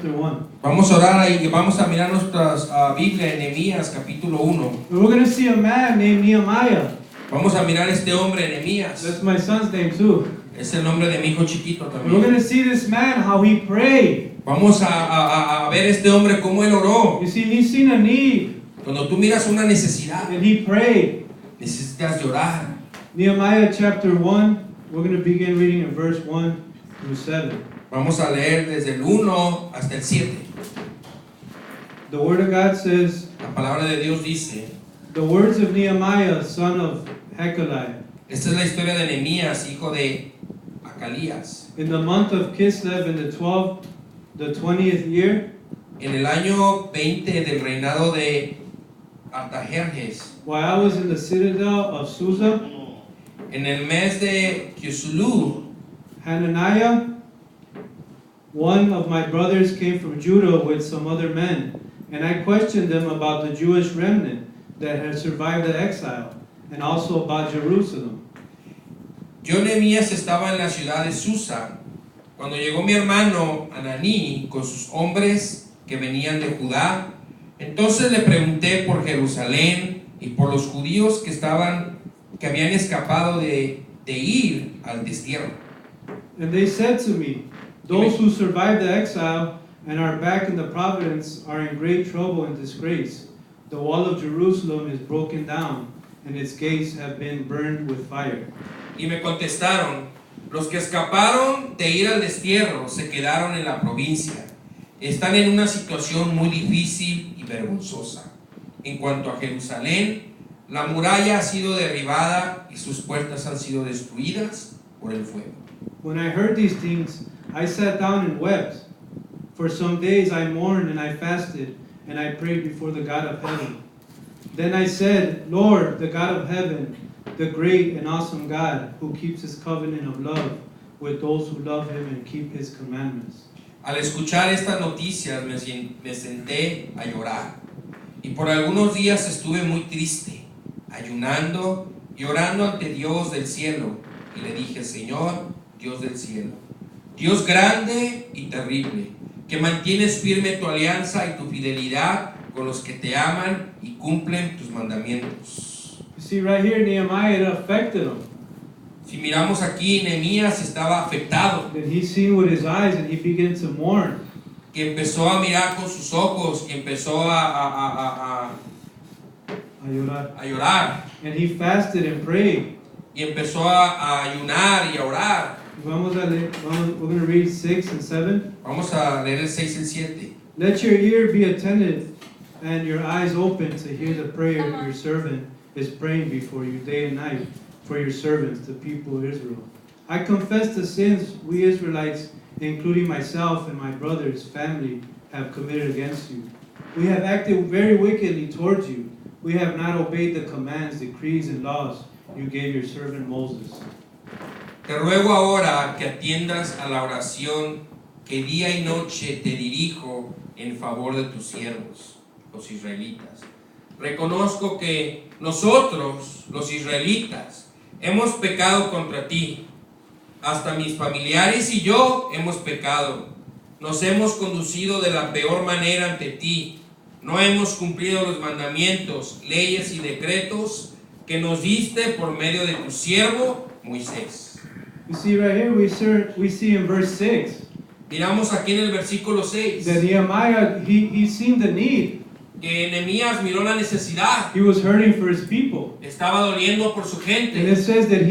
chapter 1. Vamos a orar y vamos a mirar nuestras Biblia en Nehemías capítulo 1. And we're going to see a man named Nehemiah. Vamos a mirar este hombre, Nehemías. That's my son's name too. Es el nombre de mi hijo chiquito And we're going también. to see this man, how he prayed. Vamos a ver este hombre cómo él oró. You see, he's seen a need, Cuando tú miras una necesidad, and he prayed. necesitas llorar. Nehemiah chapter 1, we're going to begin reading in verse 1 through 7. Vamos a leer desde el 1 hasta el 7. The word of God says, La palabra de Dios dice, the words of Nehemiah, son of Hekeliah, esta es la historia de Nehemías, hijo de Acalías. in the month of Kislev in the 20th year, En el año 20 del reinado de Artajerjes, while I was in the citadel of Susa, en el mes de Kislev, Hananiah, one of my brothers, came from Judah with some other men, and I questioned them about the Jewish remnant that had survived the exile, and also about Jerusalem. yo Nehemías estaba en la ciudad de Susa, cuando llegó mi hermano Ananí con sus hombres que venían de Judá. Entonces le pregunté por Jerusalén y por los judíos que habían escapado de ir al destierro. And they said to me, those who survived the exile and are back in the province are in great trouble and disgrace. The wall of Jerusalem is broken down, and its gates have been burned with fire. Y me contestaron, los que escaparon de ir al destierro se quedaron en la provincia. Están en una situación muy difícil y vergonzosa. En cuanto a Jerusalén, la muralla ha sido derribada y sus puertas han sido destruidas por el fuego. When I heard these things, I sat down and wept. For some days I mourned and I fasted, and I prayed before the God of heaven. Then I said, Lord, the God of heaven, the great and awesome God, who keeps his covenant of love with those who love him and keep his commandments. Al escuchar estas noticias me senté a llorar. Y por algunos días estuve muy triste, ayunando y orando ante Dios del cielo. Y le dije, Señor, Dios del cielo, Dios grande y terrible, que mantienes firme tu alianza y tu fidelidad con los que te aman y cumplen tus mandamientos. You see, right here, Nehemiah, it affected him. Si miramos aquí, Nehemías estaba afectado, That he seen with his eyes and he began to mourn. que empezó a mirar con sus ojos y empezó a llorar. And he fasted and prayed. Y empezó a ayunar y a orar. We're going to read 6 and 7. Vamos a leer el 6 y el 7. Let your ear be attentive and your eyes open to hear the prayer your servant is praying before you day and night for your servants, the people of Israel. I confess the sins we Israelites, including myself and my brother's family, have committed against you. We have acted very wickedly towards you. We have not obeyed the commands, decrees, and laws you gave your servant Moses. Te ruego ahora que atiendas a la oración que día y noche te dirijo en favor de tus siervos, los israelitas. Reconozco que nosotros, los israelitas, hemos pecado contra ti. Hasta mis familiares y yo hemos pecado. Nos hemos conducido de la peor manera ante ti. No hemos cumplido los mandamientos, leyes y decretos que nos diste por medio de tu siervo Moisés. You see right here, we see in verse 6 Miramos aquí en el versículo 6 that Nehemiah, he seen the need. que Nehemías miró la necesidad. He was hurting for his people. Estaba doliendo por su And gente. it says that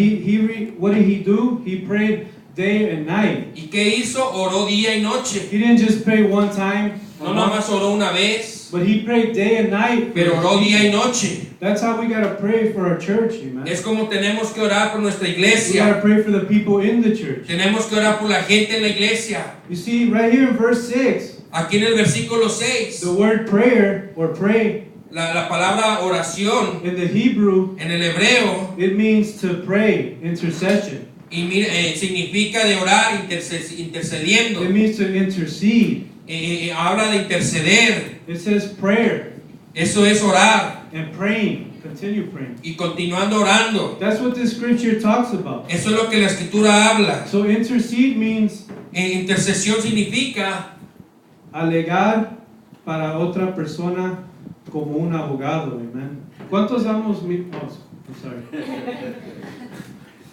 what did he do? He prayed day and night. ¿Y qué hizo? Oró día y noche. He didn't just pray one time, No nomás oró una vez, but he prayed day and night. pero oró día y noche. That's how we got to pray for our church, amen. Es como tenemos que orar por nuestra We got iglesia. to pray for the people in the church. Tenemos que orar por la gente en la iglesia. You see, right here in verse 6, Aquí en el versículo 6, the word prayer or pray la palabra oración in the Hebrew, en el hebreo it means to pray, intercession. y significa de orar intercediendo. It means to intercede. Habla de interceder. It says prayer Eso es orar and praying. Continue praying. y continuando orando. That's what this scripture talks about. Eso es lo que la escritura habla. So intercede means Intercesión significa alegar para otra persona como un abogado, amen. ¿Cuántos hemos I'm sorry.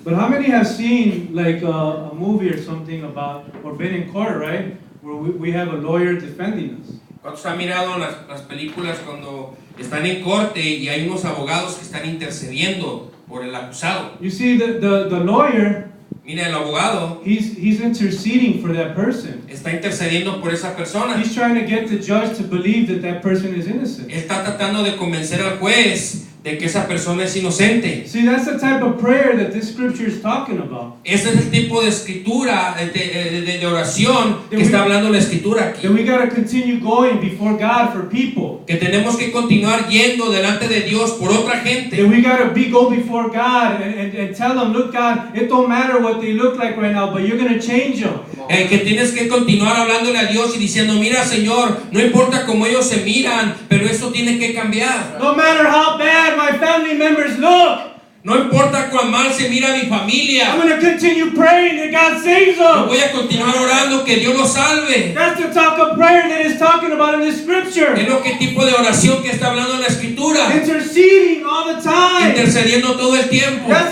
But how many have seen like a movie or something about, or been in court, right? Where we have a lawyer defending us. ¿Cuántos han mirado las películas cuando están en corte y hay unos abogados que están intercediendo por el acusado? You see, the lawyer, Mira, el abogado he's interceding for that person. está intercediendo por esa persona. He's trying to get the judge to believe that person is innocent. Está tratando de convencer al juez de que esa persona es inocente. See, that's the type of prayer that this scripture is talking about. Ese es el tipo de escritura, de oración que está hablando la escritura aquí. That we got to continue going before God for people. Que tenemos que continuar yendo delante de Dios por otra gente. That we got to go before God and tell them, look, God, it don't matter what they look like right now, but you're going to change them. Que tienes que continuar hablándole a Dios y diciendo, mira, Señor, no importa cómo ellos se miran, pero esto tiene que cambiar. No matter how bad my family members look, no importa cuán mal se mira mi familia, I'm going to continue praying that God saves yo them. voy a continuar orando que Dios los salve. That's the type of prayer that is talking about in this scripture. Es lo que tipo de oración que está hablando en la escritura. Interceding all the time. Intercediendo todo el tiempo. That's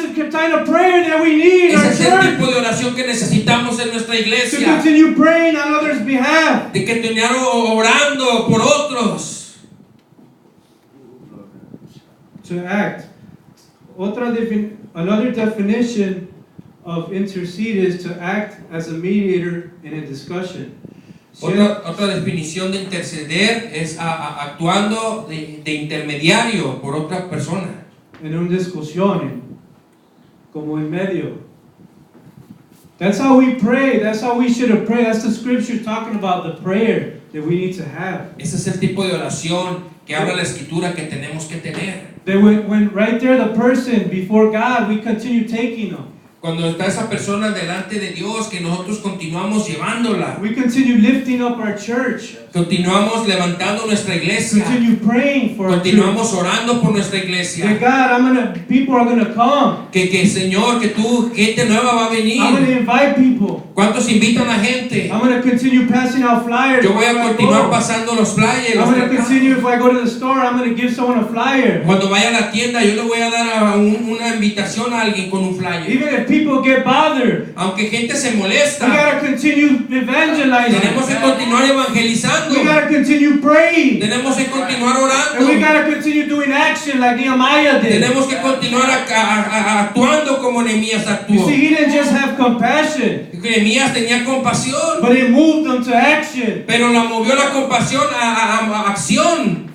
the kind of prayer that we need in our Ese es el church. tipo de oración que necesitamos en nuestra To iglesia. continue praying on others' behalf. De continuar orando por otros. To act. Another definition of intercede is to act as a mediator in a discussion. Otra definición de interceder es actuando de intermediario por otra persona. En una discusión, como en medio. That's how we pray. That's how we should have prayed. That's the scripture talking about the prayer that we need to have. Ese es el tipo de oración que habla la escritura que tenemos que tener. That when right there the person before God, we continue taking them. Cuando está esa persona delante de Dios, que nosotros continuamos llevándola. We continue lifting up our church. Continuamos levantando nuestra iglesia. Continue praying for our church. Continuamos orando por nuestra iglesia. That God, people are gonna come. Que Señor, que gente nueva va a venir. I'm gonna invite people. ¿Cuántos invitan a gente? I'm gonna continue passing out flyers. Yo voy a continuar pasando los flyers. I'm gonna continue, if I go to the store, I'm gonna give someone a flyer. Cuando vaya a la tienda, yo le voy a dar una invitación a alguien con un flyer. Even if people get bothered, aunque gente se we molesta, gotta continue evangelizing. tenemos que continuar evangelizando. We gotta continue praying. Tenemos que continuar And we orando. gotta continue doing action like Nehemiah did. Tenemos que continuar actuando como Nehemías You actuó. see, he didn't just have compassion, Nehemías tenía compasión, but it moved them to action. pero la movió la compasión a acción.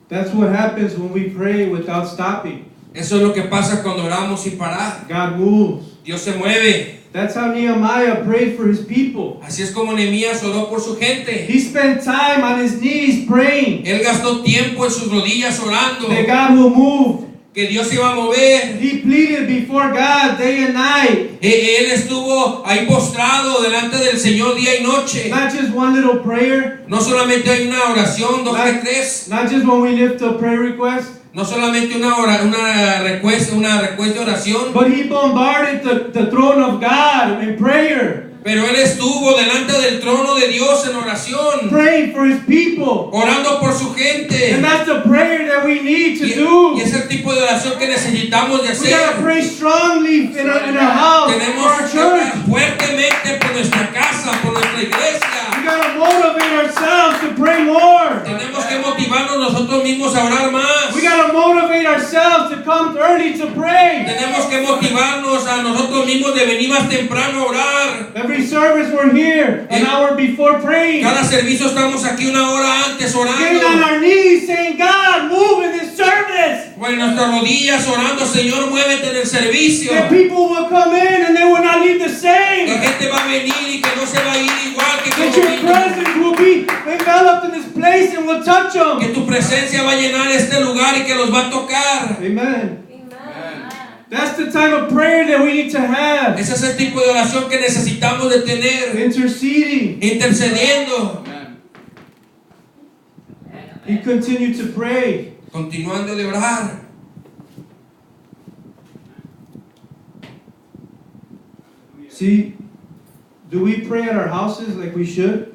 That's what happens when we pray without stopping. Eso es lo que pasa cuando oramos sin parar. God moves. Dios se mueve. That's how Nehemiah prayed for his people. Así es como Nehemías oró por su gente. He spent time on his knees praying Él gastó tiempo en sus rodillas orando that God will move. que Dios se iba a mover. He pleaded before God day and night. Él estuvo ahí postrado delante del Señor día y noche. Not just one little prayer, No solamente hay una oración, dos de tres. not just when we lift a prayer request, No solamente una request de oración. but he bombarded the throne of God in prayer, Pero él estuvo delante del trono de Dios en oración, praying for his people. orando por su gente. And that's the prayer that we need to Y do. es el tipo de oración que necesitamos de We gotta hacer. pray strongly in our house, for Tenemos our que orar church. fuertemente por nuestra casa, por nuestra We iglesia. gotta motivate ourselves to pray more. Tenemos que motivarnos nosotros mismos a orar más. We gotta motivate ourselves to come early to pray. Tenemos que motivarnos a nosotros mismos de venir más temprano a orar. Every service we're here an hour before praying. Cada servicio estamos aquí una hora antes Getting on orando. our knees saying, God, move in this service. O en nuestras rodillas orando, Señor, muévete en el servicio. That people will come in and they will not leave the La same. gente va a venir y que no se va a ir igual que That como your vino. presence will be enveloped in this place and will touch them. Que tu presencia va a llenar este lugar y que los va a tocar. Amen. That's the type of prayer that we need to have. Ese es el tipo de oración que necesitamos de tener. Interceding. Intercediendo. He continued to pray. Continuando de orar. See, Do we pray at our houses like we should?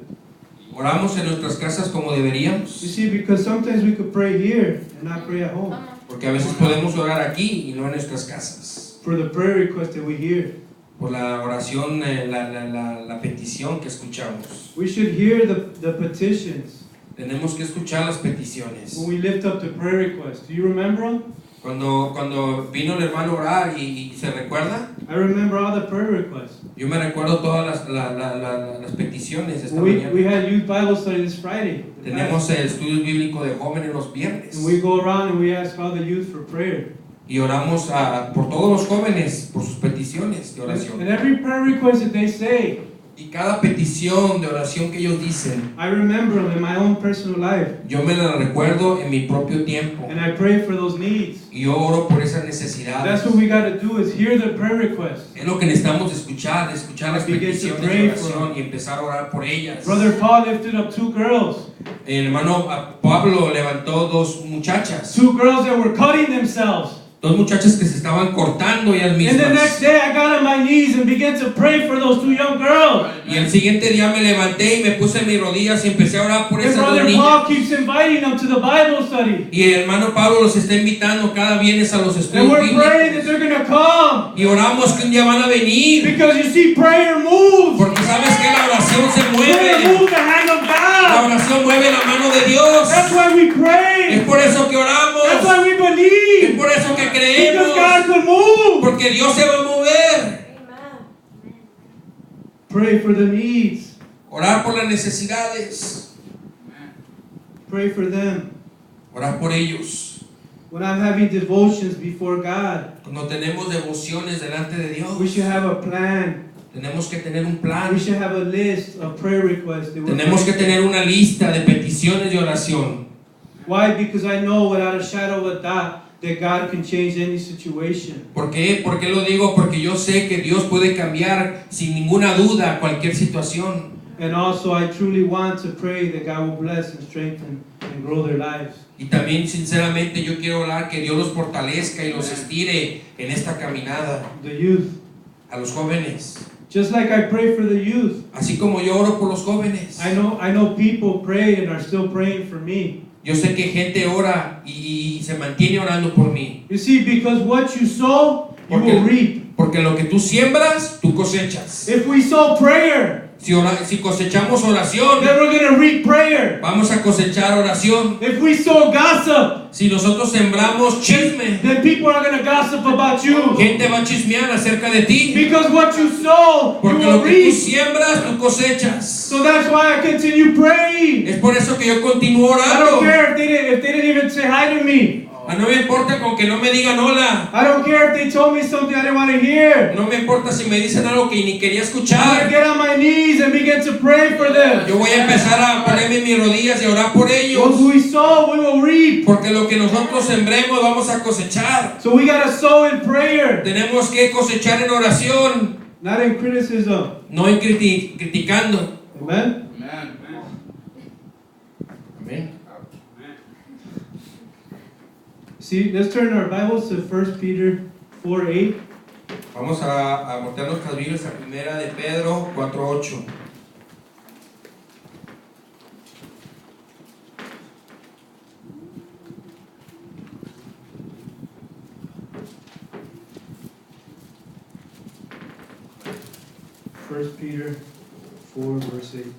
¿Oramos en nuestras casas como deberíamos? You see, because sometimes we could pray here and not pray at home. Porque a veces podemos orar aquí y no en nuestras casas. For the prayer request that we hear. Por la oración, la petición que escuchamos. We should hear the petitions Tenemos que escuchar las peticiones. when we lift up the prayer requests. Do you remember them? Cuando vino el hermano a orar y se recuerda, I remember all the prayer requests. yo me recuerdo todas las peticiones de esta We mañana. had youth Bible study this Friday. Tenemos el estudio bíblico de jóvenes los viernes. And we go around and we ask all the youth for prayer. Y oramos por todos los jóvenes, por sus peticiones de And oración. every prayer request that they say, Y cada petición de oración que ellos dicen, I remember them in my own personal life. yo me la recuerdo en mi propio tiempo. And I pray for those needs. Y yo oro por esas necesidades. That's what we got to do, is hear the prayer requests. Es lo que necesitamos escuchar las Begin to peticiones pray de for oración y empezar a orar por ellas. Brother Paul lifted up 2 girls. El hermano Pablo levantó 2 muchachas. 2 girls that were cutting themselves. 2 muchachas que se estaban cortando ellas And the next mismas. day I got on my knees and began to pray for those 2 young girls. Y el siguiente día me levanté y me puse en mis rodillas y empecé a orar por And esas 2 Brother niñas. Paul keeps inviting them to the Bible study. Y el hermano Pablo los está invitando cada viernes a los And estudios we're praying that bíblicos. they're going to come. Y oramos que un día van a venir. Because you see, prayer moves. Porque sabes que la oración se Prayer mueve. moves the hand of La God. oración mueve la mano de Dios. That's why we Es pray. por eso que That's oramos. why we Es believe. por eso que Because creemos. God could move. Porque Dios se va a mover. Pray for the needs. Orar por las necesidades. Pray for them. Orar por ellos. When I'm having devotions before God, Cuando tenemos devociones delante de Dios, we should have a plan. tenemos que tener un We plan. should have a list of prayer requests. That we're Tenemos que praying. tener una lista de peticiones de oración. Why? Because I know without a shadow of a doubt that God can change any situation. ¿Por qué? ¿Por qué lo digo? Porque yo sé que Dios puede cambiar sin ninguna duda cualquier situación. And also, I truly want to pray that God will bless and strengthen and grow their lives. Y también sinceramente yo quiero orar que Dios los fortalezca y los estire en esta caminada. The youth. A los jóvenes. Just like I pray for the youth. Así como yo oro por los jóvenes. I know people pray and are still praying for me. Yo sé que gente ora y se mantiene orando por mí. You see, because what you sow, you will reap. Porque lo que tú siembras, tú cosechas. If we sow prayer, Si cosechamos oración, then we're going to reap prayer. vamos a cosechar oración. If we sow gossip, Si nosotros sembramos chisme, then people are going to gossip about you. gente va a chismear acerca de ti. Because what you sow, you Porque will lo que tú reap. siembras, tú cosechas. So that's why I continue praying. Es por eso que yo continúo I don't orando. care if they didn't even say hi to me. No me importa con que no me digan hola. I don't care if they told me something I didn't want to hear. No me importa si me dicen algo que ni quería I'm going to escuchar. get on my knees and begin to pray for them. Yo voy a empezar a ponerme en mis rodillas y a orar por What ellos. we sow, we will reap. Porque lo que nosotros sembremos vamos a cosechar. So we got to sow in prayer, Tenemos que cosechar en oración, not in criticism. no en criticando. Amen? Amén. See, let's turn our Bibles to 1 Peter 4:8. Vamos a voltear nuestras Biblias a primera de Pedro 4:8. First Peter 4, verse 8.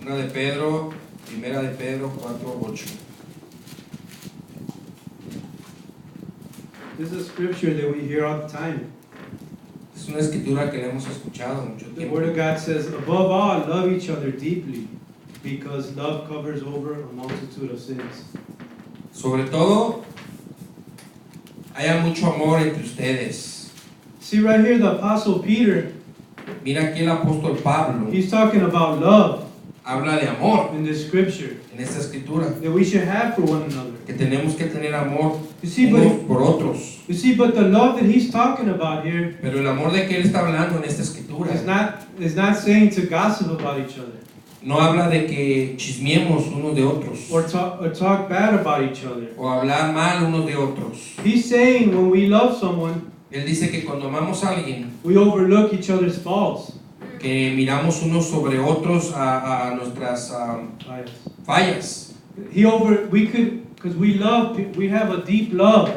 Una de Pedro, primera de Pedro 4:8. This is a scripture that we hear all the time. Es una escritura que le hemos escuchado mucho The tiempo. Word of God says, above all, love each other deeply, because love covers over a multitude of sins. Sobre todo, haya mucho amor entre ustedes. See, right here, the Apostle Peter, Mira aquí el apóstol Pablo he's talking about love habla de amor in this scripture en esta escritura, that we should have for one another. que tenemos que tener amor You see, unos por otros. but the love that he's talking about here Pero el amor de que él está hablando en esta escritura is not saying to gossip about each other no habla de que chismiemos unos de otros or talk bad about each other. o hablar mal unos de otros. He's saying when we love someone, Él dice que cuando amamos a alguien, we overlook each other's faults. que miramos unos sobre otros a nuestras fallas, Because we love, we have a deep love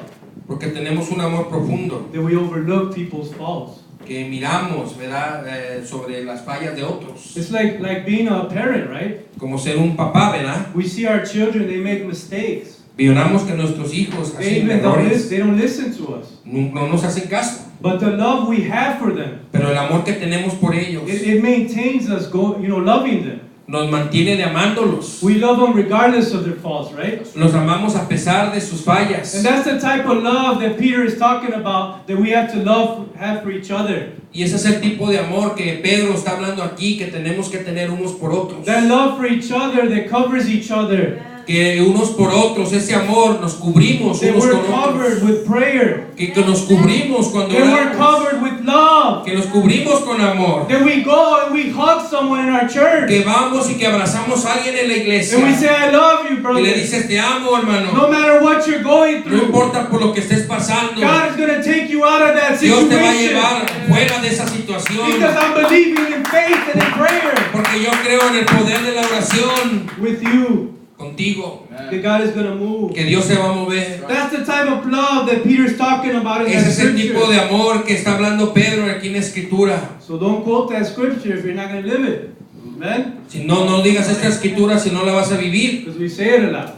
porque tenemos un amor profundo, that we overlook people's faults. que miramos, ¿verdad? Sobre las fallas de otros, It's like being a parent, right? como ser un papá, ¿verdad? We see our children, they make mistakes. Miramos que nuestros hijos hacen errores, They don't listen to us. no nos hacen caso, But the love we have for them, pero el amor que tenemos por ellos it maintains us loving them. nos mantiene de amándolos. We love them regardless of their faults, right? Los amamos a pesar de sus fallas. And that's the type of love that Peter is talking about, that we have to have for each other. Y ese es el tipo de amor que Pedro está hablando aquí, que tenemos que tener unos por otros. That love for each other that covers each other. Que unos por otros, ese amor, nos cubrimos That unos we're con covered otros. with prayer. Que nos cubrimos cuando That we're oramos. covered with love. Que nos cubrimos con amor. That we go and we hug someone in our church. Que vamos y que abrazamos a alguien en la iglesia. And we say, I love you, Y brother. le dices, te amo, hermano. No matter what you're going No through, importa por lo que estés pasando. God is going to take you out of that Dios te va a situation. llevar fuera de esa situación. Because I'm believing in faith and in prayer Porque yo creo en el poder de la oración with you. contigo. That God is going to move. Que Dios se va a mover. That's the type of love that Peter's talking about in that Ese es el tipo scripture. de amor que está hablando Pedro aquí en la escritura. So don't quote that scripture if you're not going to live it. Amen? Si no digas esta escritura si no la vas a vivir, Because we say it a lot.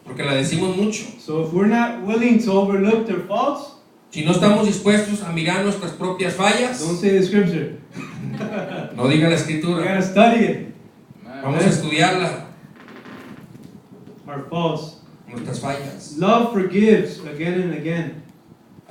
porque la decimos mucho. So if we're not willing to overlook their faults, Si no estamos dispuestos a mirar nuestras propias fallas, don't say the scripture. no diga la We escritura. got to study it. Vamos a estudiarla, Our faults. nuestras fallas. Love forgives again and again.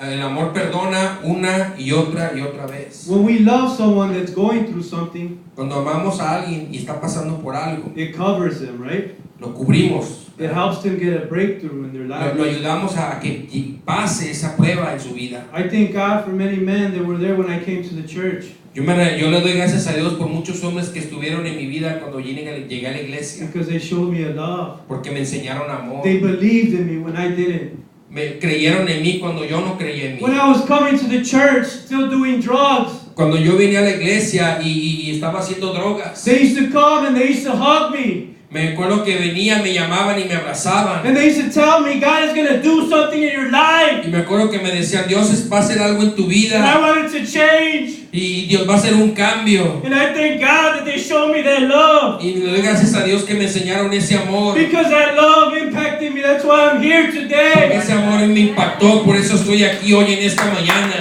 El amor perdona una y otra vez. When we love someone that's going through something, Cuando amamos a alguien y está pasando por algo, it covers them, right? lo cubrimos. It helps them get a breakthrough in their Lo life. ayudamos a que pase esa prueba en su vida. I thank God for many men that were there when I came to the church. Yo le doy gracias a Dios por muchos hombres que estuvieron en mi vida cuando llegué a la iglesia, Because they showed me a love. porque me enseñaron amor. They believed in me when I didn't. Me creyeron en mí cuando yo no creía en mí. When I was coming to the church, still doing drugs, Cuando yo venía a la iglesia y estaba haciendo drogas, they used to come and they used to hug me. me acuerdo que venían, me llamaban y me abrazaban. And they used to tell me, God is going to do something in your life. Y me acuerdo que me decían, Dios va a hacer algo en tu And I vida wanted to change. y Dios va a hacer un cambio. And I thank God that they showed me that love. Y le doy gracias a Dios que me enseñaron ese amor. Because that love impacted me. That's why I'm here Porque today. ese amor me impactó, por eso estoy aquí hoy en esta mañana.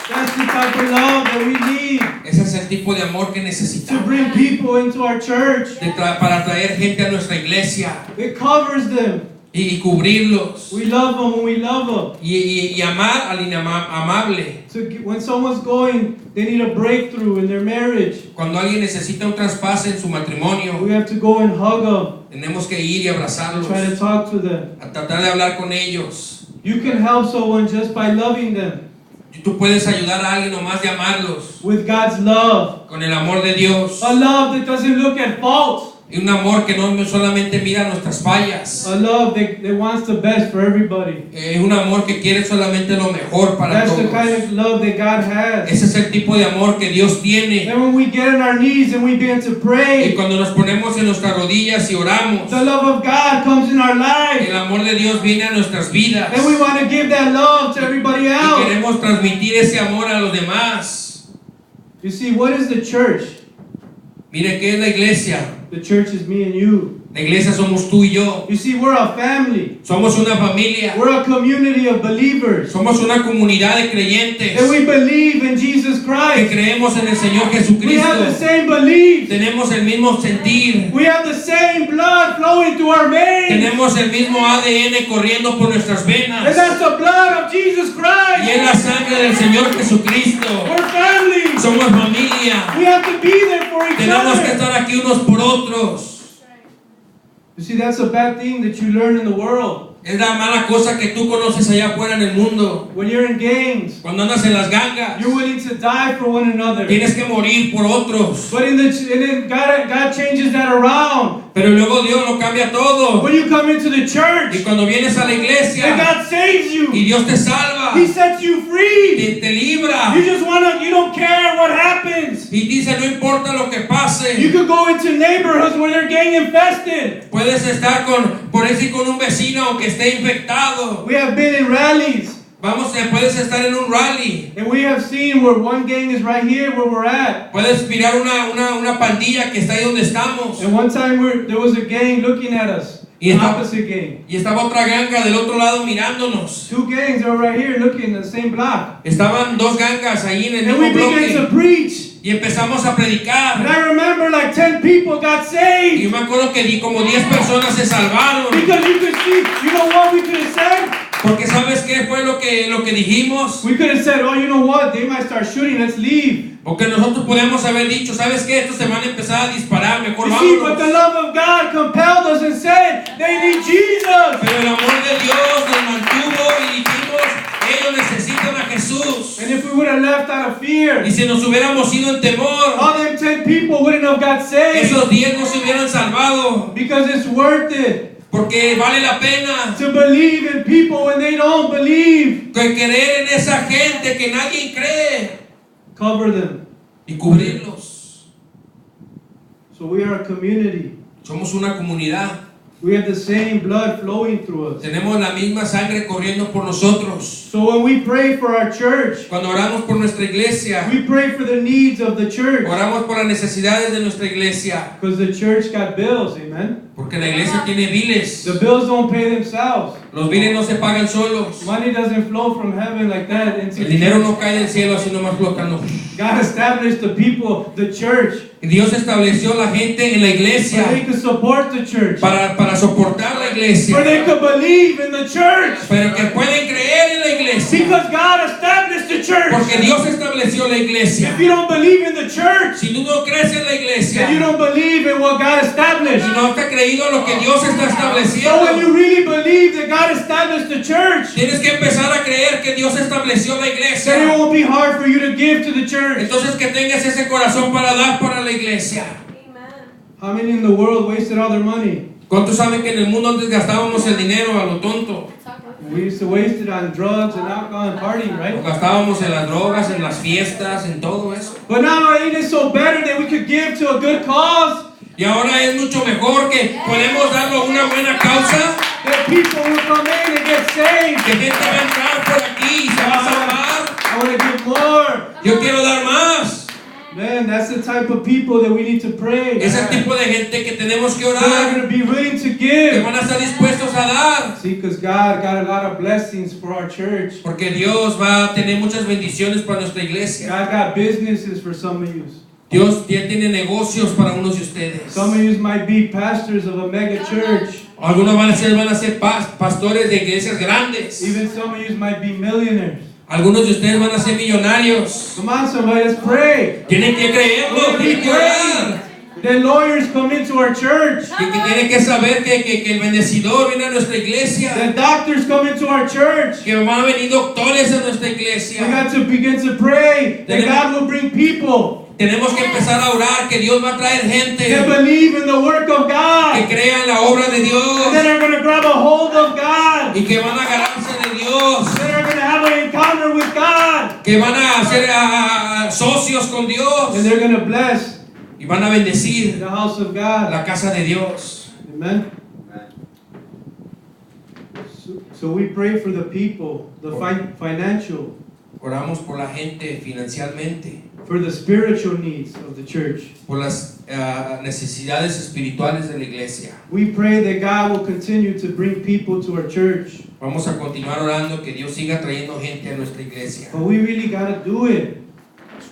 That's the type of love that we need Ese es el tipo de amor que to necesitamos. bring people into our church. Para traer gente a nuestra iglesia It covers them. y cubrirlos. We love them when we love them. Y amar al inamable. When someone's going, they need a breakthrough in their marriage. Cuando alguien necesita un traspase en su matrimonio, We have to go and hug them tenemos que ir y and abrazarlos, try to talk to them. a tratar de hablar con ellos. You can help someone just by loving them Tú puedes ayudar a alguien nomás de amarlos, with God's love. con el amor de Dios. A love that doesn't look at faults. Y un amor que no solamente mira nuestras fallas. A love that wants the best for everybody. Un amor que quiere solamente lo mejor para That's the todos. kind of love that God has. Ese es el tipo de amor que Dios tiene. And when we get on our knees and we begin to Y pray, cuando nos ponemos en nuestras rodillas y oramos, the love of God comes in our life. el amor de Dios viene a nuestras vidas. And we want to give that love to everybody Y else. queremos transmitir ese amor a los demás. You see, what is the church? Mire, ¿qué es la iglesia? The church is me and you. La iglesia somos tú y yo. You see, we're a family. Somos una familia. We're a community of believers. Somos una comunidad de creyentes And we believe in Jesus que Christ. creemos en el Señor We Jesucristo. have the same beliefs. Tenemos el mismo sentir. We have the same blood flowing through our veins. Tenemos el mismo ADN corriendo por nuestras And venas. that's the blood of Jesus Y es la Christ. sangre del Señor Jesucristo. We're family. Somos familia. We have to be there for each Tenemos que other. estar aquí unos por otros. You see, that's a bad thing that you learn in the world. Es la mala cosa que tú conoces allá afuera en el mundo. When you're in gangs, Cuando andas en las gangas, you're willing to die for one another. tienes que morir por otros. But and then God changes that around. Pero luego Dios lo cambia todo. When you come into the Y church, cuando vienes a la and iglesia God saves y you, Dios te salva, He sets you free. te libra You don't care what happens. y dice no importa lo que You pase. could go into neighborhoods where they're gang infested. Puedes estar por decir con un vecino que esté infectado. We have been in rallies, Puedes estar en un rally. and we have seen where one gang is right here where we're at. Puedes mirar una pandilla que está ahí donde estamos. And one time there was a gang looking at us, Y an está- opposite gang. Y estaba otra ganga del otro lado mirándonos. Two gangs are right here looking at the same block. Estaban dos gangas ahí en el And we mismo began to bloque. preach. Y empezamos a And predicar. I remember like 10 people got Y saved. yo me acuerdo que como 10 personas se salvaron. Because you could see, you know what we could have said? Porque ¿sabes qué fue lo que dijimos? We could have said, oh, you know what? They might start shooting. Let's leave. Porque nosotros podemos haber dicho, ¿sabes qué? Estos se van a empezar a disparar, mejor You see, but the vámonos. love of God compelled us and said, they need Jesus. Pero el amor de Dios nos mantuvo y dijimos, ellos necesitan a Jesús. And if we would have left out of fear, Y si nos hubiéramos ido en temor, all them 10 people wouldn't have got saved. esos 10 no se hubieran salvado. Because it's worth it Porque vale la pena to believe in people when they don't believe. que creer en esa gente que nadie cree Cover them. y cubrirlos. So we are a community. Somos una comunidad. We have the same blood flowing through us. Tenemos la misma sangre corriendo por nosotros. So when we pray for our church, Cuando oramos por nuestra iglesia, we pray for the needs of the church. oramos por las necesidades de nuestra iglesia. Because the church got bills, amen? Porque la iglesia tiene biles. The bills don't pay themselves. Los biles no se pagan solos. Money doesn't flow from heaven like that into El dinero the no church. cae del cielo así nomás flotando. God established the people, the church, Dios estableció la gente en la so they iglesia could support the church. para soportar la So iglesia. they could believe in the church. Pero que pueden creer en la iglesia. Because God established the church. Porque Dios estableció la iglesia. If you don't believe in the church, Si tú no crees en la iglesia then you don't believe in what God established. y no te has creído lo que Dios está So when estableciendo, you really believe that God established the church, tienes que empezar a creer que Dios estableció la then it iglesia. won't be hard for you to give to the church. Entonces que tengas ese corazón para dar para la iglesia. How many in the world wasted all their money? ¿Cuántos saben que en el mundo antes gastábamos el dinero a lo tonto? We used to waste it on drugs and alcohol and partying, Lo right? gastábamos en las drogas, en las fiestas, en todo eso. But now ain't it so better that we could give to a good cause? Y ahora es mucho mejor que podemos darlo a una buena causa. That people will come in and get saved. Que gente va a entrar por aquí y se va a salvar. I want to give more. Yo quiero dar más. Man, that's the type of people that we need to pray. Es el tipo de gente que tenemos que They're orar, going to be willing to que give. van a estar dispuestos a dar. See, because God got a lot of blessings for our church. Porque Dios va a tener muchas bendiciones para nuestra iglesia. God got businesses for some of you. Dios ya tiene negocios para unos de ustedes. Some of you might be pastors of a mega church. Algunos van a ser pastores de iglesias grandes. Even some of you might be millionaires. Algunos de ustedes van a ser millonarios. Come on, somebody, let's pray. Tienen que creerlo, tienen que orar. Then lawyers come into our church. Que tienen que saber que el bendecidor viene a nuestra iglesia. Then doctors come into our church. Que van a venir doctores a nuestra We iglesia. got to begin to pray that God will bring people Tenemos que empezar a orar que Dios va a traer that gente believe in the work of que God. crea en la obra de And Dios that are going to grab a hold of God. y que van a agarrarse de Dios, That are going to have an encounter with God. que van a ser socios con Dios And they're going to bless y van a bendecir the house of God. la casa de Dios. Amen. So we pray for the people, the financial, Oramos por la gente financieramente, for the spiritual needs of the church. por las necesidades espirituales de la iglesia. We pray that God will continue to bring people to our church. Vamos a continuar orando que Dios siga trayendo gente a nuestra iglesia. But we really got to do it.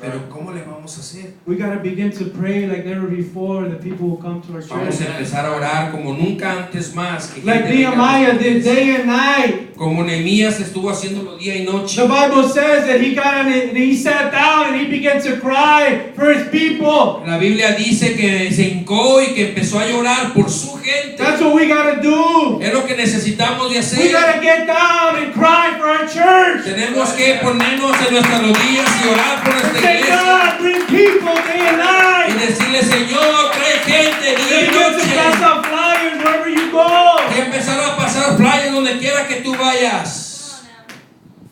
Pero ¿cómo le vamos a hacer? We got to begin to pray like never before. The people will come to our Vamos church. a empezar a orar como nunca antes más. Que Like gente venga a Nehemiah nuestras did iglesias. day and night. Como Nehemías estuvo haciéndolo día y noche. The Bible says that he got on it and he sat down and he began to cry for his people. La Biblia dice que se hincó y que empezó a llorar por su gente. That's what we got to do. Es lo que necesitamos de We hacer. got to get down and cry for our church. Tenemos que ponernos en nuestras rodillas y orar por And nuestra say, iglesia. God, bring people day and Y night. decirle, Señor, trae gente día And y begin to pass noche. out flyers wherever you go. Y empezar a pasar flyers donde quiera que tú vayas.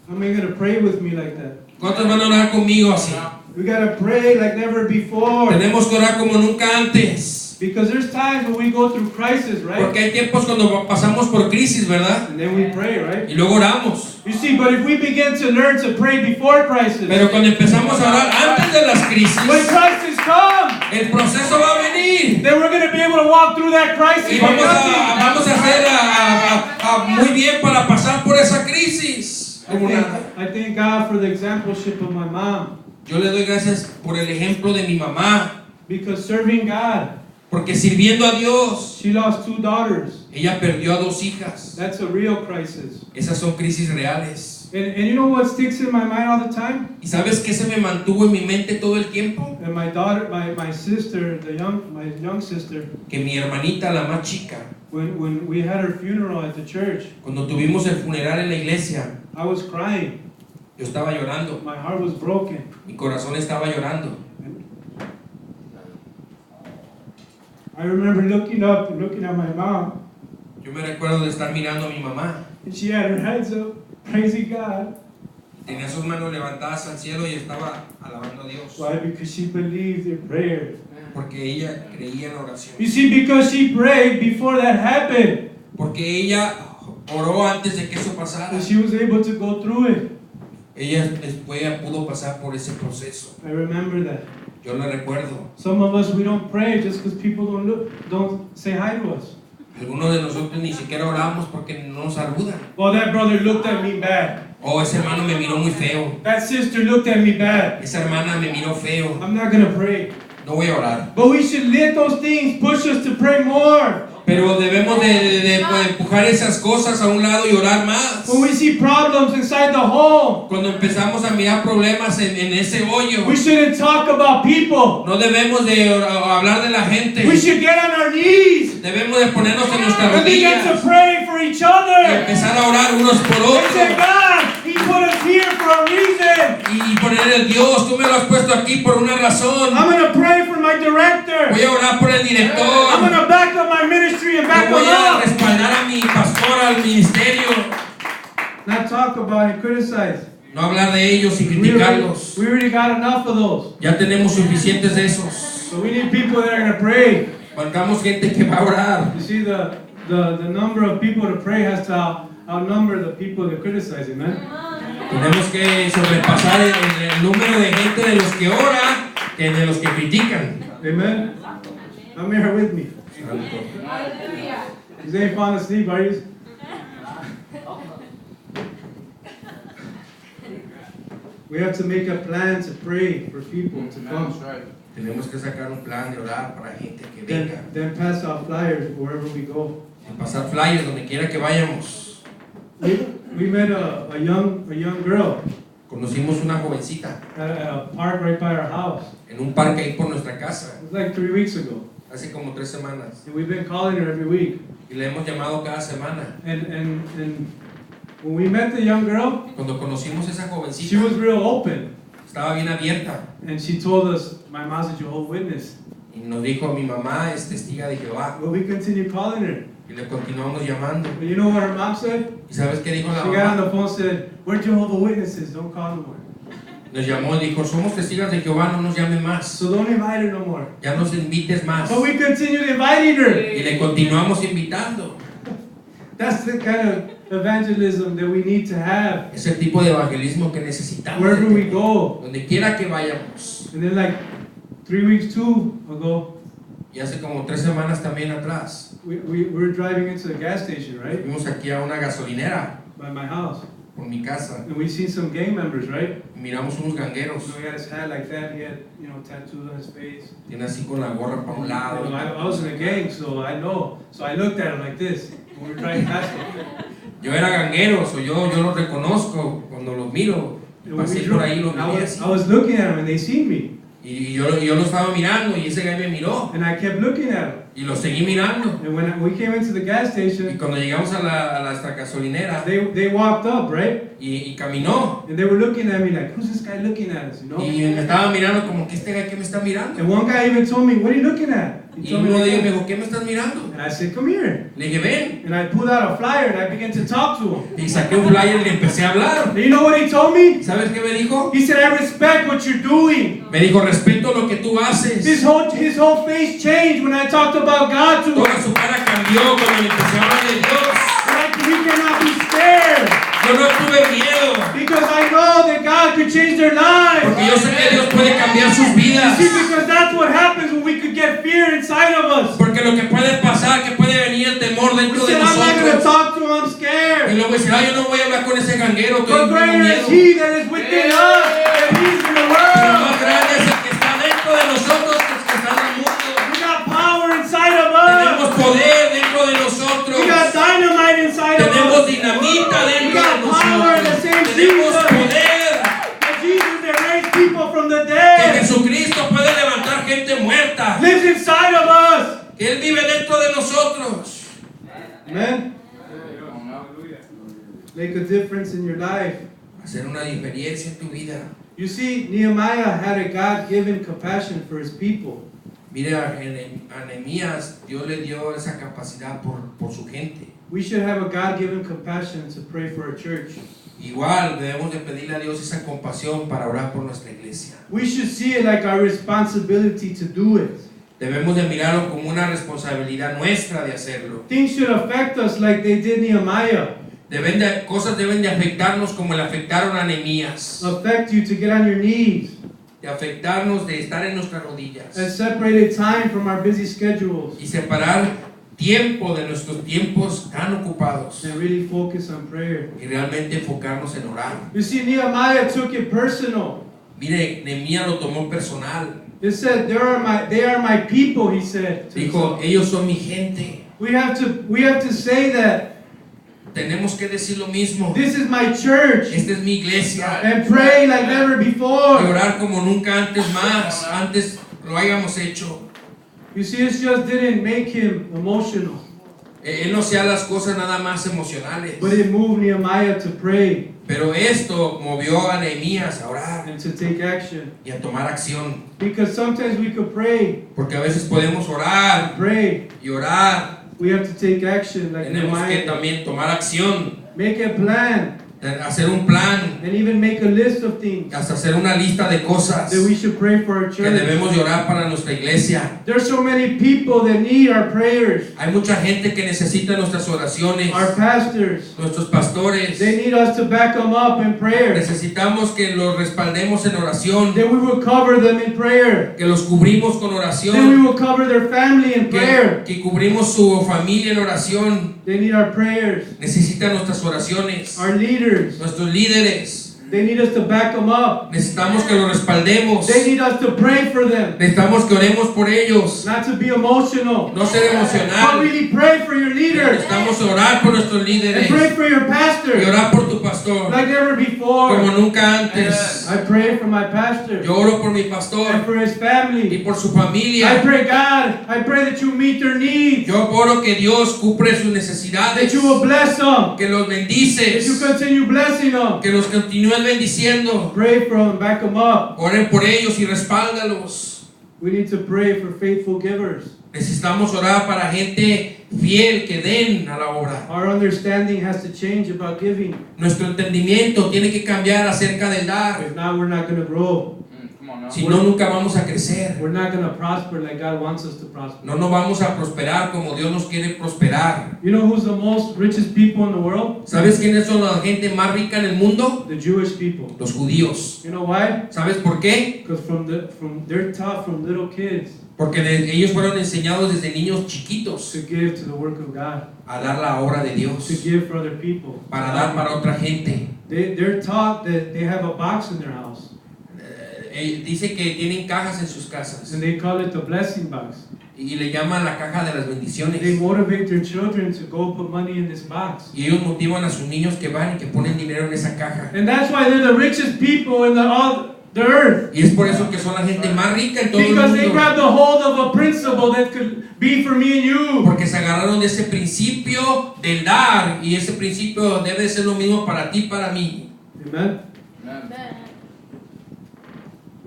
How many going to pray with me like that? ¿Cuántos van a orar conmigo así? We got to pray like never before. Tenemos que orar como nunca antes. Because there's times when we go through crisis, right? Porque hay tiempos cuando pasamos por crisis, ¿verdad? And then we pray, right? Y luego oramos. You see, but if we begin to learn to pray before crisis, Pero cuando empezamos a orar antes de las when crisis, crisis comes, el proceso va a venir. then we're going to be able to walk through that crisis Y with vamos nothing. a hacer muy bien para pasar por esa crisis. Como nada. I thank God for the exampleship of my mom. Yo le doy gracias por el ejemplo de mi mamá. Because serving God, Porque sirviendo a Dios, she lost 2 daughters. ella perdió a 2 hijas. That's a real crisis. Esas son crisis reales. And you know what sticks in my mind all the time? ¿Y sabes qué se me mantuvo en mi mente todo el tiempo? And my daughter, my sister, my young sister, Que mi hermanita, la más chica, when we had her funeral at the church, cuando tuvimos el funeral en la iglesia, I was crying. yo estaba llorando. My heart was broken. Mi corazón estaba llorando. I remember looking up and looking at my mom, Yo me recuerdo de estar mirando a mi mamá. and she had her heads up, praising God. Tenía sus manos levantadas al cielo y estaba alabando a Dios. Why? Because she believed in prayer. Porque ella creía en la oración. You see, because she prayed before that happened, Porque ella oró antes de que eso pasara. and she was able to go through it. Ella después pudo pasar por ese proceso. I remember that. Yo lo recuerdo. Some of us, we don't pray just because people don't say hi to us. Algunos de nosotros ni siquiera oramos porque no nos saludan. Well, that brother looked at me bad. Oh, ese hermano me miró muy feo. That sister looked at me bad. Esa hermana me miró feo. I'm not going to pray. No voy a orar. But we should let those things push us to pray more. Pero debemos de empujar esas cosas a un lado y orar más. When we see problems inside the home, Cuando empezamos a mirar problemas en ese hoyo, we shouldn't talk about people. no debemos de hablar de la gente. We should get on our knees Debemos de ponernos en nuestras and begin to rodillas pray for each y other. empezar a orar unos por And say, otros. God, He put us here for a reason. Y ponerle, Dios, tú me lo has puesto aquí por una razón. I'm going to pray for my director. Voy a orar por el I'm director. going to back up my ministry and back Yo voy them a up. respaldar a mi pastor, al ministerio. Not talk about and criticize. No hablar de ellos y We criticarlos. already got enough of those. Ya tenemos suficientes de esos. So we need people that are going to pray. Mandamos gente que va a orar. You see, the number of people to pray has to outnumber the people that criticize. Amen? Tenemos que sobrepasar el número de gente de los que ora que de los que critican. Amen? I'm here with me. You ain't falling asleep, are you? We have to make a plan to pray for people to come. Tenemos que sacar un plan de orar para gente que venga. Then pass out flyers wherever we go. Y pasar flyers donde quiera que vayamos. We met a young girl Conocimos una jovencita at a park right by our house. en un parque ahí por nuestra casa It was like 3 weeks ago. hace como 3 semanas. And we've been calling her every week. Y le hemos llamado cada semana. And when we met the young girl, Cuando conocimos a esa she jovencita, was real open. estaba bien abierta. And she told us, my mom's a Jehovah's Witness. Y nos dijo, mi mamá es testiga de Jehová. But we continued calling her. Y le continuamos llamando. But you know what her mom said? ¿Y sabes qué dijo la She got on mamá? the phone and said, we're Jehovah's Witnesses, don't call no more. Nos llamó y dijo, somos testigos de Jehová, no nos llamen más. So don't invite her no more. Ya nos invites más. But we continued inviting her. Y le continuamos invitando. That's the kind of evangelism that we need to have Es el tipo de evangelismo que necesitamos. wherever we go. Donde quiera que vayamos. And then like 3 weeks, 2 ago, Y hace como 3 semanas también atrás, we were driving into a gas station, right? fuimos aquí a una gasolinera By my house. por mi casa. and we seen some gang members, right? Miramos unos gangueros. He had his hat like that. He had, tattoos on his face. Tiene así con la gorra para un lado. I was in a gang, so I know. So I looked at him like this when we were driving past him. Yo era ganguero, so yo los reconozco cuando los miro. Pasé por ahí, los I miré was así. looking at him and they seen me. Y yo lo estaba mirando y ese guy me miró. And I kept looking at him. Y lo seguí mirando. And when we came into the gas Y station, cuando llegamos a la gasolinera, they walked up, right? y caminó. And they were looking at me like, who's this guy looking at us, Y me estaba mirando como que este guy que me está mirando. And one guy even told me, what are you looking at? He Y told me uno like de ellos me that. dijo, ¿qué me estás mirando? And I said, come here. Le dije, ven. And I pulled out a flyer and I began to talk to him. Y saqué un flyer y le empecé a hablar. And you know what he told me? ¿Sabes qué me dijo? He said, I respect what you're doing. Me dijo, respeto lo que tú haces. His whole face changed when I talked about God to him. Toda su cara cambió cuando le empecé a hablar de Dios. Like, we cannot be scared. Yo no tuve miedo. Because I know that God could change their lives. Porque yo sé que Dios puede cambiar sus vidas. You see, because that's what happens when we could get fear inside of us. Porque lo que puede pasar, que puede venir el temor We dentro de said, I'm not going to nosotros. talk to him, I'm Y scared. luego decir, yo no voy a hablar con ese ganguero, But tengo greater is miedo. He that is within us than He is in the Pero world. más grande es el que está dentro de nosotros que el que está en el mundo. We got power inside of Tenemos us. poder dentro de nosotros. We got dynamite inside of Tenemos us. dinamita We dentro de got power in the nosotros. same Tenemos Jesus. poder. That Jesus that raised people from the Que dead Jesucristo puede levantar gente muerta. lives inside of us. Que Él vive dentro de nosotros. Amen. Make a difference in your life. Hacer una diferencia en tu vida. You see, Nehemiah had a God-given compassion for his people. Mira, a Nehemías, Dios le dio esa capacidad por su gente. We should have a God-given compassion to pray for our church. Igual debemos de pedirle a Dios esa compasión para orar por nuestra iglesia. We should see it like our responsibility to do it. Debemos de mirarlo como una responsabilidad nuestra de hacerlo. Things should affect us like they did Nehemiah. Cosas deben de afectarnos como le afectaron a Nehemías. Affect you to get on your knees De afectarnos, de estar en nuestras rodillas. and separate time from our busy schedules Y separar tiempo de nuestros tiempos tan ocupados. and really focus on prayer. Y realmente enfocarnos en orar. You see, Nehemiah took it personal. Mire, Nehemías lo tomó personal. It said, they are my people, he said. to Dijo, himself. ellos son mi gente. We have to say that Tenemos que decir lo mismo. this is my church Esta es mi iglesia. and pray like never Y before. orar como nunca antes lo hayamos hecho. You see, it just didn't make him emotional, Él no hacía las cosas nada más emocionales. but it moved Nehemiah to pray Pero esto movió a Nehemías a orar and to take action. y a tomar acción. Because sometimes we could pray, Porque a veces podemos orar pray. y orar. We have to take action like Tenemos que Nehemiah. también tomar acción, Make a plan hacer un plan, and even make a list of things hasta hacer una lista de cosas that we should pray for our que church. debemos de orar para nuestra iglesia. There's so many people that need our prayers. Hay mucha gente que necesita nuestras oraciones, Our pastors, nuestros pastores. they need us to back them up in prayer. Necesitamos que los respaldemos en oración, That we will cover them in prayer. que los cubrimos con That we oración, will cover their family in prayer. que cubrimos su familia en oración. They need our prayers. Necesitan nuestras oraciones, Our leaders, nuestros líderes. they need us to back them up. Necesitamos que los respaldemos. They need us to pray for them. Necesitamos que oremos por ellos, Not to be emotional, no ser but emocional. really pray for your leaders. Necesitamos orar por nuestros And líderes pray for your y pastor orar por tu pastor like never como before. nunca antes. I pray for my pastor Yo oro por mi and pastor for his y family. por su I familia. pray, God, I pray that you meet their needs, Yo oro que Dios cubre sus that necesidades, you will bless them, que los that you bendices, continue blessing them. que los continúes bendiciendo. Pray for them, back them up. Oren por ellos y respáldalos. We need to pray for faithful givers. Necesitamos orar para gente fiel que den a la obra. Our understanding has to change about giving. Nuestro entendimiento tiene que cambiar acerca del dar. If not, we're not going to grow. Come on Si no, nunca vamos a crecer. We're not going to prosper like God wants us to prosper. No nos vamos a prosperar como Dios nos quiere prosperar. You know who's the most richest people in the world? ¿Sabes quiénes son la gente más rica en el mundo? The Jewish people. Los judíos. You know why? ¿Sabes por qué? Because they're taught from little kids Porque ellos fueron enseñados desde niños chiquitos to give to the work of God, a dar la obra de Dios, to give for other people. para dar para otra gente. They're taught that they have a box in their house, Dice que tienen cajas en sus casas and they call it the blessing box. y le llaman la caja de las They bendiciones. motivate their children to go put money in this box. Y ellos motivan a sus niños que van y que ponen dinero en esa caja. And that's why they're the richest people in the earth. Y es por eso que son la gente más rica en todo el Because they mundo. grabbed the hold of a principle that could be for me and you. Porque se agarraron de ese principio del dar, y ese principio debe ser lo mismo para ti y para mí. Amen.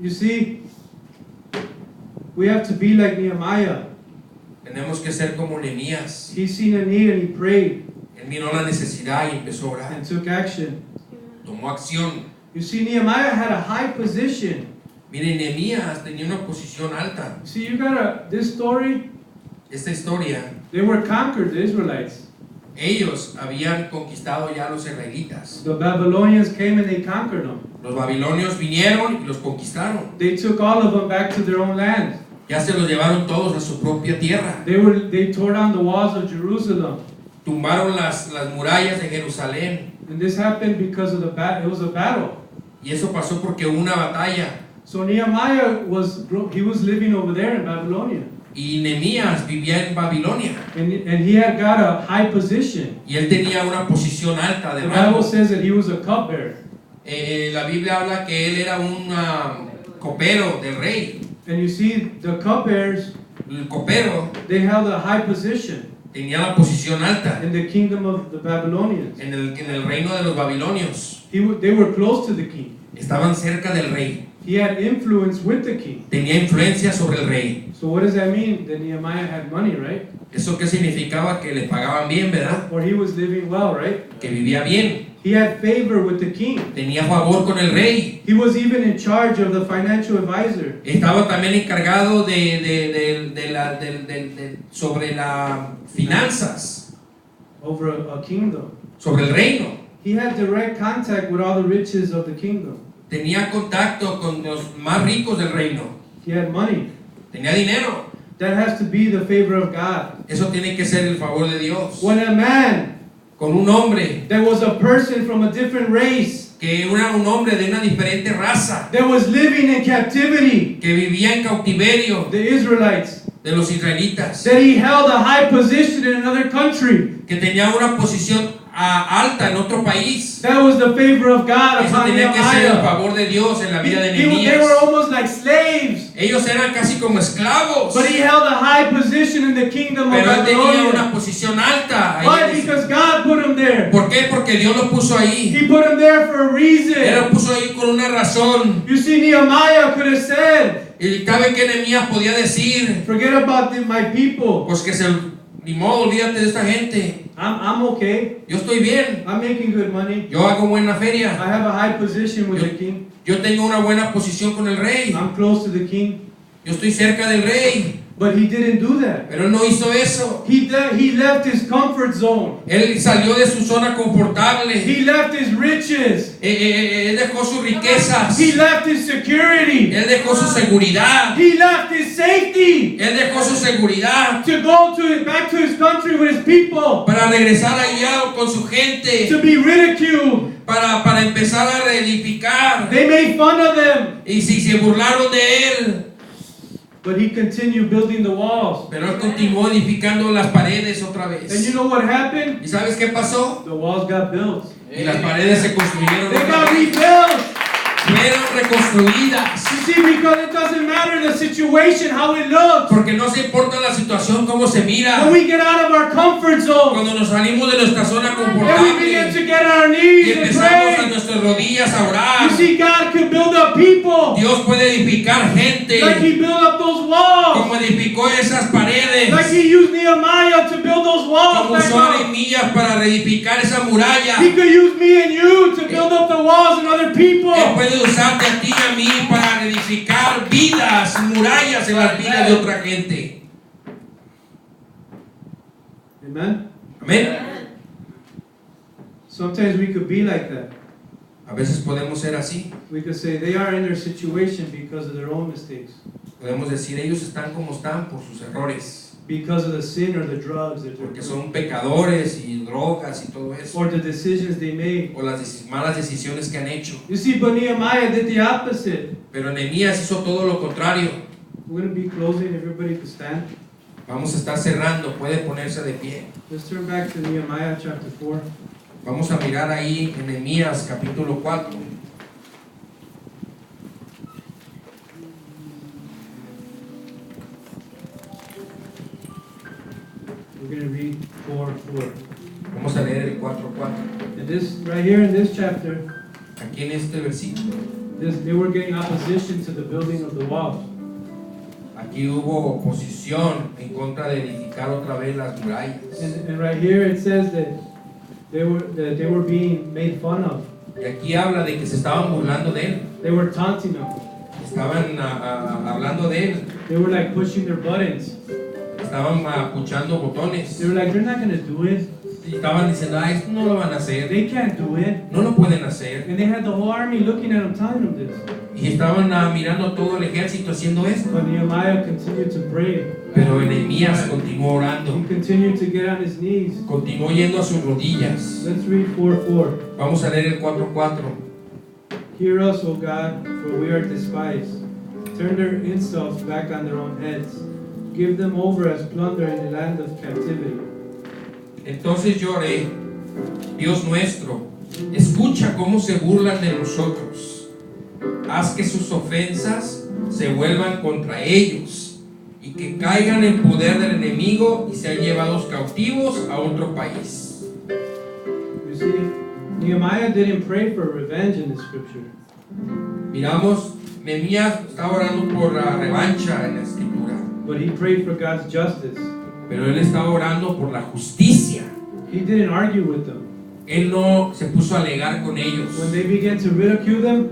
You see, we have to be like Nehemiah. Tenemos que ser como Nehemías. He seen a need and he prayed Él miró la necesidad y empezó a orar. and took action. Tomó acción. You see, Nehemiah had a high position. Miren, Nehemías tenía una posición alta. See, this story, Esta historia, they were conquered, the Israelites. ellos habían conquistado ya a los israelitas. The Babylonians came and they conquered them. Los babilonios vinieron y los conquistaron. They took all of them back to their own land. Ya se los llevaron todos a su propia tierra. They tore down the walls of Jerusalem. Tumbaron las murallas de Jerusalén. And this happened because of it was a battle. Y eso pasó porque hubo una batalla. So Nehemiah was living over there in Babylonia. Y Nehemías vivía en Babilonia. And he had got a high position. Y él tenía una posición alta de The rango. Bible says that he was a cupbearer. La Biblia habla que él era un copero del rey. And you see, the cupbearers, El copero they held a high position tenía la posición alta in the kingdom of the Babylonians. en el reino de los babilonios. They were close to the king. Estaban cerca del rey. He had influence with the king. Tenía influencia sobre el rey. So what does that mean? That Nehemiah had money, right? ¿Eso qué significaba? Que le pagaban bien, ¿verdad? Or he was living well, right? Que vivía bien. He had favor with the king. Tenía favor con el rey. He was even in charge of the financial advisor. Estaba también encargado sobre las finanzas, Over a kingdom. sobre el reino. He had direct contact with all the riches of the kingdom. Tenía contacto con los más ricos del reino. He had money. Tenía dinero. That has to be the favor of God. Eso tiene que ser el favor de Dios. When a man Con un hombre that was a person from a different race, que era un hombre de una diferente raza, that was living in captivity, que vivía en cautiverio the Israelites, de los israelitas, that he held a high position in another country. que tenía una posición alta en otro país. That was the favor of God Eso upon tenía que ser el Nehemiah. favor de Dios en la vida de They Nehemías. were almost like slaves, Ellos eran casi como esclavos, but he held a high position in the kingdom of pero él tenía una Babylonia. posición alta. Why? Ahí. Because God put him there. ¿Por qué? Porque Dios lo puso ahí. He put him there for a Él reason. lo puso ahí con una razón. You see, Nehemiah could have said, Y ¿sabe qué Nehemías podía decir? forget about my people. Pues que ni modo, olvídate de esta gente. I'm okay. Yo estoy bien. I'm making good money. Yo hago buena feria. I have a high position with the king. Yo tengo una buena posición con el rey. I'm close to the king. Yo estoy cerca del rey. But he didn't do that. Pero él no hizo eso. He left his comfort zone. Él salió de su zona confortable. He left his riches. Él dejó sus riquezas. He left his security. Él dejó su seguridad. He left his safety Él dejó su seguridad to go back to his country with his people, para regresar allá con su gente. to be ridiculed. Para empezar a reedificar. They made fun of them. Y si se burlaron de él. But he continued building the walls. Pero él continuó edificando las paredes otra And vez. you know what happened? ¿Y sabes qué pasó? The walls got built. Y las paredes se construyeron They otra got vez. rebuilt. Fueron reconstruidas. You see, because it doesn't matter the situation, how it looks. Porque no se importa la situación, cómo se mira. When we get out of our comfort zone, Cuando nos salimos de nuestra zona and we begin confortable to get on our y knees and empezamos a pray, nuestras rodillas a you orar, see, God can build up people Dios puede edificar gente like He built up those walls, como edificó esas paredes, like like he used Nehemiah to build those walls como back usó a up. Nehemías para reedificar esa muralla. He could use me and you to build up the walls and other people. Él puede usarte a ti y a mí para reedificar vidas, murallas en las vidas de otra gente. Amen. Amén. Sometimes we could be like that. A veces podemos ser así. We could say they are in their situation because of their own mistakes, Podemos decir, ellos están como están por sus errores, because of the sin or the drugs that they're porque doing, son pecadores y drogas y todo eso, or the decisions they made. o las malas decisiones que han hecho. You see, but Nehemiah did the opposite. Pero Nehemías hizo todo lo contrario. We're going to be closing. Everybody could stand. Vamos a estar cerrando, puede ponerse de pie. Let's turn back to Nehemiah chapter 4. Vamos a mirar ahí en Nehemías capítulo 4. We're going to read 4:4. Vamos a leer el 4:4. And this, right here in this chapter, Aquí en este versículo, they were getting opposition to the building of the walls. aquí hubo oposición en contra de edificar otra vez las murallas. And right here it says that they were being made fun of. Y aquí habla de que se estaban burlando de él. They were taunting them. Estaban hablando de él. They were like pushing their buttons. Estaban puchando botones. They were like, they're not going to do it. Y estaban diciendo, ah, esto no lo van a hacer. They can't do it. No lo pueden hacer. And they had the whole army looking at them, telling them this. Y estaban mirando todo el ejército haciendo esto. But Nehemiah continued to pray. Pero Nehemías continuó He orando. continued to get on his knees. Continuó yendo a sus rodillas. Let's read 4:4. Vamos a leer el 4:4. Hear us, O God, for we are despised. Turn their insults back on their own heads. Give them over as plunder in the land of captivity. Entonces yo oré, Dios nuestro, escucha cómo se burlan de nosotros. Haz que sus ofensas se vuelvan contra ellos y que caigan en poder del enemigo y sean llevados cautivos a otro país. You see, Nehemiah didn't pray for revenge in the scripture. Miramos, Nehemías estaba orando por la revancha en la escritura, But he prayed for God's justice. pero él estaba orando por la justicia. He didn't argue with them. Él no se puso a alegar con ellos. When they began to ridicule them,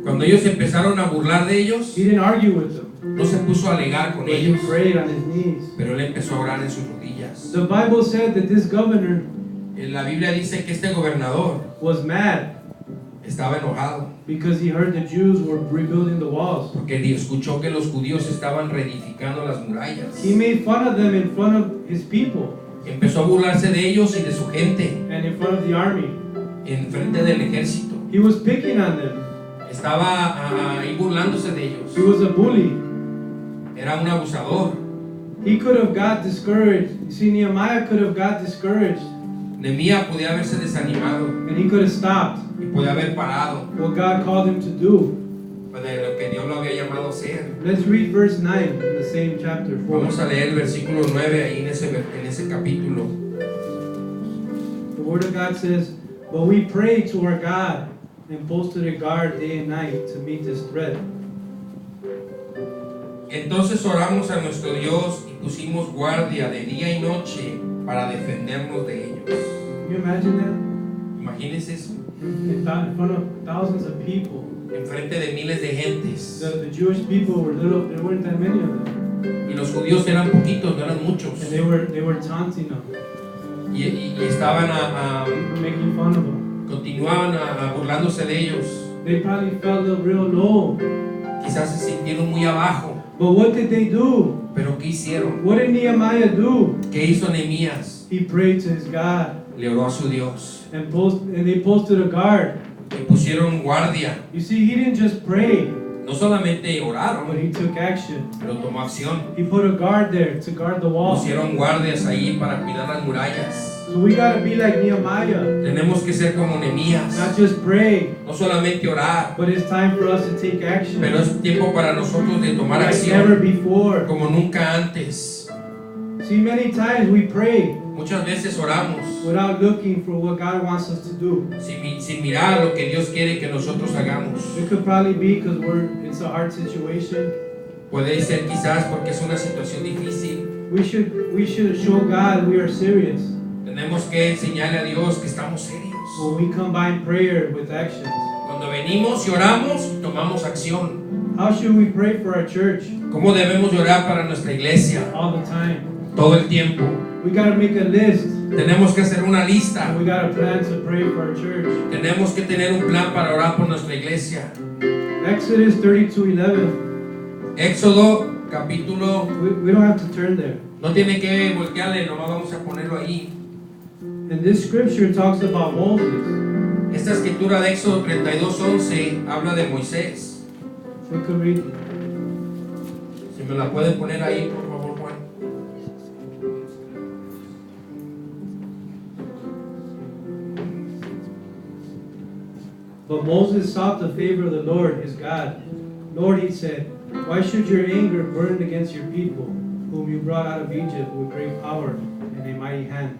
Cuando ellos empezaron a burlar de ellos, he didn't argue with them. no se puso a alegar con But he ellos, prayed on his knees. pero él empezó a orar en sus rodillas. The Bible said that this governor En la Biblia dice que este gobernador was mad estaba enojado because he heard the Jews were rebuilding the walls. porque escuchó que los judíos estaban reedificando las murallas. He made fun of them in front of his people Empezó a burlarse de ellos y de su gente and in front of the army. en frente del ejército. He was picking on them. Estaba ahí burlándose de ellos. He was a bully. Era un abusador. He could have got discouraged. You see, Nehemiah could have got discouraged Nehemías podía haberse desanimado and he could have stopped y podía haber parado what God called him to do. de lo que Dios lo había llamado a hacer. Let's read verse 9 in the same chapter 4. Vamos a leer el versículo 9 ahí en ese capítulo. The word of God says, "But we prayed to our God and posted a guard day and night to meet this threat." Entonces oramos a nuestro Dios y pusimos guardia de día y noche para defendernos de ellos. Can you imagine that? Imagínense eso, In front of thousands of people. enfrente de miles de gentes. The Jewish people were little, there weren't that many of them. Y los judíos eran poquitos, no eran muchos. And they were taunting them, Y estaban making fun of them. continuaban burlándose de ellos. They probably felt real low. Quizás se sintieron muy abajo. But what did they do? Pero ¿qué hicieron? What did Nehemiah do? ¿Qué hizo Nehemías? He prayed to his God Le oró a su Dios. and they posted a guard. Le pusieron guardia. You see, he didn't just pray, No solamente but oraron, he took action. pero tomó acción. He put a guard there to guard the wall. Pusieron guardias ahí para cuidar las murallas. So we gotta be like Nehemiah, Tenemos que ser como Nehemías. not just pray, No solamente orar, but it's time for us to take action pero es tiempo para nosotros de tomar like never acción before. como nunca antes. See, many times we pray Muchas veces oramos without looking for what God wants us to do. sin mirar lo que Dios quiere que nosotros hagamos. It could probably be because it's a hard situation. Puede ser quizás porque es una situación difícil. We should show God we are serious Tenemos que enseñarle a Dios que estamos serios. when we combine prayer with actions. Cuando venimos y oramos, tomamos acción. How should we pray for our church? ¿Cómo debemos orar para nuestra iglesia? All the time. Todo el tiempo. We got to make a list, Tenemos que hacer una lista. and we got to plan to pray for our church. Tenemos que tener un plan para orar por nuestra iglesia. Exodus 32:11. Éxodo capítulo, We don't have to turn there. no tiene que voltearle, nomás vamos a ponerlo ahí. And this scripture talks about Moses. Esta escritura de Éxodo 32:11 habla de Moisés. We could read it. Si me la pueden poner ahí, por favor, Juan. But Moses sought the favor of the Lord his God. Lord, he said, why should your anger burn against your people, whom you brought out of Egypt with great power and a mighty hand?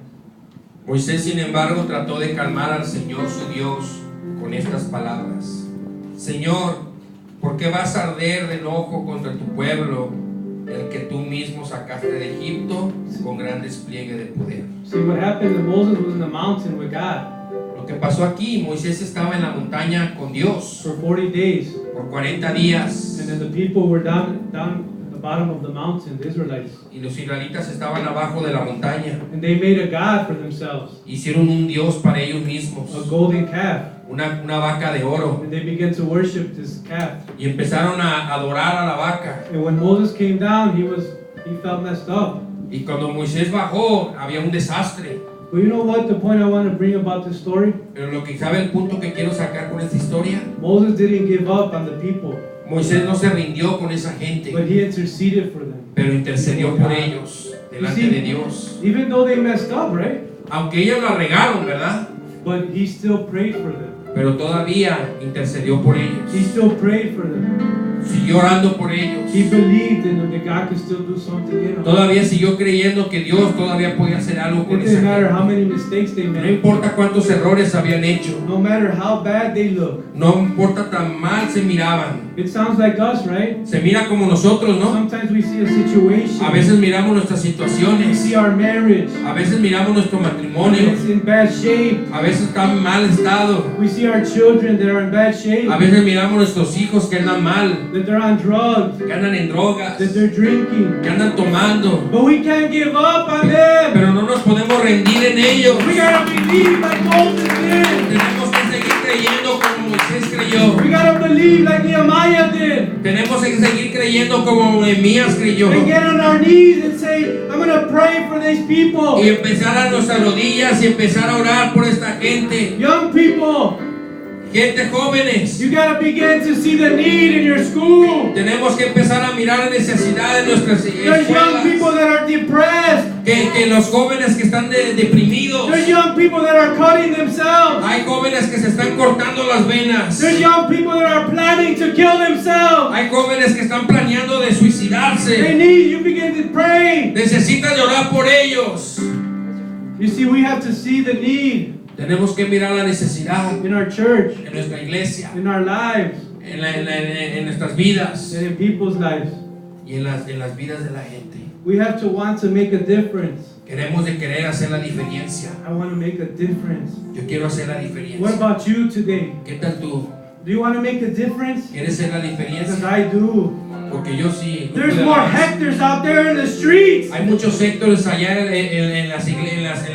Moisés, sin embargo, trató de calmar al Señor su Dios con estas palabras. Señor, ¿por qué vas a arder de enojo contra tu pueblo, el que tú mismo sacaste de Egipto con gran despliegue de poder? See, what happened to Moses was in the mountain with God Lo que pasó aquí, Moisés estaba en la montaña con Dios for 40 days. por 40 días And then the people were down at the bottom of the mountain, the Israelites. y los israelitas estaban abajo de la montaña. And they made a god for themselves, Hicieron un Dios para ellos mismos, a golden calf. una vaca de oro, And they began to worship this calf. y empezaron a adorar a la vaca. And when Moses came down, he felt messed up. Y cuando Moisés bajó, había un desastre. But you know what the point I want to bring about this story? Pero lo que sabe el punto que quiero sacar con esta historia, Moses didn't give up on the people, Moisés no se rindió con esa gente, but he interceded for them. pero intercedió por ellos delante de Dios. Even though they messed up, right? Aunque ellos la regaron, ¿verdad? But he still prayed for them. Pero todavía intercedió por ellos. He still prayed for them. Siguió orando por ellos. He believed in them, that God could still do something in them. Todavía siguió creyendo que Dios todavía podía hacer algo It con esa didn't matter gente. how many mistakes they No made. importa cuántos errores habían hecho. No matter how bad they look. No importa tan mal se miraban. It sounds like us, right? Se mira como nosotros, ¿no? Sometimes we see a situation. A veces miramos nuestras We situaciones. see our marriage. A veces miramos nuestro matrimonio. It's in bad shape. A veces está en mal estado. We see our children that are in bad shape. A veces miramos nuestros hijos que andan mal, That they're on drugs. que andan en drogas, That they're drinking. que andan tomando. But we can't give up on them. Pero no nos podemos rendir en ellos. We gotta believe like Moses did. Tenemos que seguir creyendo como Moisés creyó. We gotta believe like Nehemiah did. Tenemos que seguir creyendo como Nehemías creyó. And get on our knees and say, I'm gonna pray for these people. Y empezar a nuestras rodillas y empezar a orar por esta gente. Young people, Gente jóvenes. you gotta begin to see the need in your school. Tenemos que empezar a mirar la necesidad de nuestras There's young people escuelas. that are depressed. Que los jóvenes que están deprimidos. There's young people that are cutting themselves. Hay jóvenes que se están cortando las venas. There's young people that are planning to kill themselves. Hay jóvenes que están planeando de They suicidarse. need you begin to pray. Necesitan orar por ellos. You see, we have to see the need Tenemos que mirar la necesidad in our church, en nuestra iglesia, in our lives, en nuestras vidas and in people's lives. y en las vidas de la gente. We have to want to make a difference. Queremos de querer hacer la diferencia. I want to make a difference. Yo quiero hacer la What diferencia. about you today? ¿Qué tal tú? Do you want to make a difference? ¿Quieres hacer la Because diferencia? I do. Porque yo sí. There's more Hectors out there in the streets. Hay muchos sectores allá en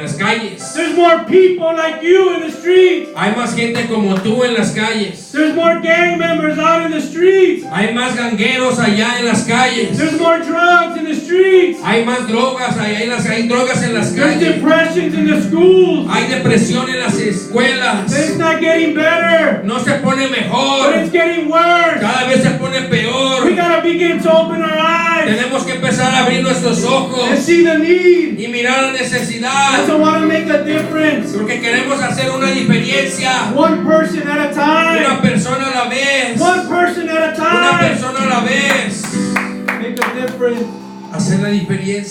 las calles. There's more people like you in the streets. Hay más gente como tú en las calles. There's more gang members out in the streets. Hay más gangueros allá en las calles. There's more drugs in the streets. Hay más drogas allá hay drogas en las There's calles. depressions in the schools. Hay depresión en las escuelas. It's not getting better, No se pone but mejor. it's getting worse. Cada vez se pone We peor. gotta begin to open our eyes Tenemos que empezar a abrir nuestros and ojos see the need. y mirar la I necesidad. also want to make a difference. Porque queremos hacer una diferencia. One person at a Una time. persona a la vez. One person at a Una time. persona a la vez. Make a difference. Hacer la diferencia.